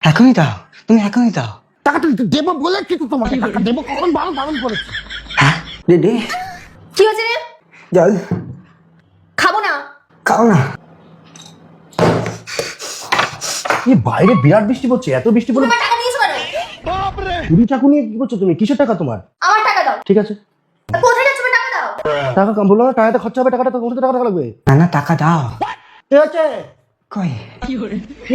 এখনই দাও, তুমি এখনই দাও। টাকাটা দেবো বলেছি তো তোমাকে, টাকা দেবো কখন বারণ বারণ করেছি। হ্যাঁ দিদি, কি হয়েছে রে? জল খাবো না। খাও না। এই বাইরে বিরাট বৃষ্টি পড়ছে, এত বৃষ্টি পড়ে তোমার টাকা দিয়েছো কেন? কুড়ি টাকা নিয়ে কি করছো তুমি? কিসের টাকা তোমার? আমার টাকা দাও। ঠিক আছে, কোথায় যাচ্ছ? টাকা দাও। টাকা কম বললো না, টাকাতে খরচা হবে, টাকাটা কোথা থেকে টাকা লাগবে? না না, টাকা দাও। কি হচ্ছে? কই কি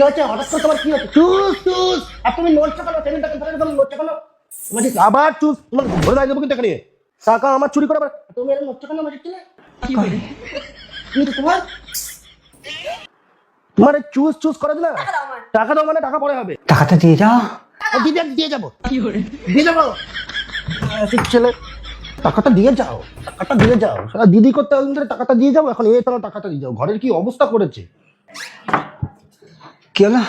হচ্ছে হঠাৎ করে তোমার? কি হচ্ছে? চুস চুস, আর তুমি নড়ছো কেন? টেবিল টাকা ধরে তুমি নড়ছো কেন? মানে আবার চুস, তোমার ধরে দাঁড়িয়ে দেবো কিন্তু টাকা নিয়ে। টাকা আমার চুরি করে আবার তুমি এরকম নড়ছো কেন? আমার ছেলে কই কি তোমার তোমার চুস চুস করে দিলা। টাকা দাও আমার। টাকা দাও মানে টাকা পরে হবে। টাকাটা দিয়ে যাও। দিয়ে যাবো, দিয়ে যাবো। ছেলে টাকাটা দিয়ে যাও, টাকাটা দিয়ে যাও। সারা দিদি করতে ধরে টাকাটা দিয়ে যাবো, এখন এই তোমার টাকাটা দিয়ে যাও। ঘরের কি অবস্থা করেছে। কি হলো?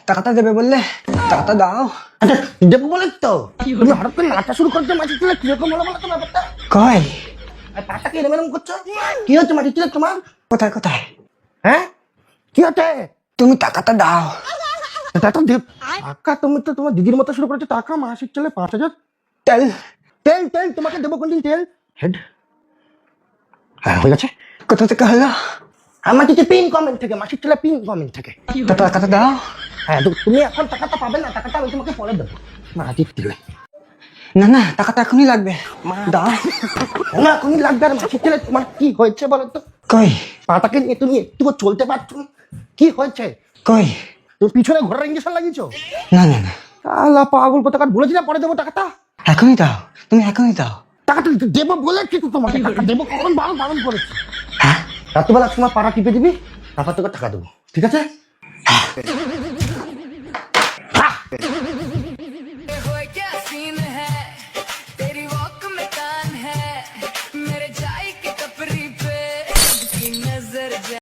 টাকাটা দেবে বললে, টাকাটা দাও। আচ্ছা দেবো বলে তো তুমি হঠাৎ করে নাচা শুরু করছো মাঝে ছেলে, কিরকম হলো বলো তো ব্যাপারটা? কই আর পাটাকে এরম এরম করছো, কি হচ্ছে মাঝে ছেলে তোমার? কোথায় কোথায়? হ্যাঁ কি হচ্ছে? তুমি টাকাটা দাও। টাকা টাকা তুমি তো তোমার দিদির মতো শুরু করেছো। টাকা মাসিক ছেলে 5,000। তেল তেল তেল তোমাকে দেবো কোনদিন তেল? হেড হ্যাঁ হয়ে গেছে। কোথা থেকে হলো? আমার কিছু পিন কমেন্ট থেকে, মাসিক ছেলে পিন কমেন্ট থেকে। তা টাকাটা দাও। হ্যাঁ তুমি এখন টাকাটা পাবে না, টাকাটা আমি তোমাকে পরে দেবো। মাটির দিলে না না, টাকাটা এখনই লাগবে, দাও। না এখনই লাগবে। আর মাসিক ছেলে তোমার কি হয়েছে বলো তো? কই পাটাকে নিয়ে তুমি একটু চলতে পারছো না? কি হয়েছে? কই তুমি পিছনে ঘোড়ার ইঞ্জেকশন লাগিয়েছো? না না না, আল্লাহ পাগল কোথাকার, বলেছিলাম পরে দেবো টাকাটা। এখনই দাও, তুমি এখনই দাও। টাকাটা দেবো বলেছি তো তোমাকে, টাকা দেবো কখন বারণ বারণ করেছি। হ্যাঁ রাত্রিবেলা সময় পাড়া টিপে দিবি, তারপর তোকে টাকা দেবো, ঠিক আছে?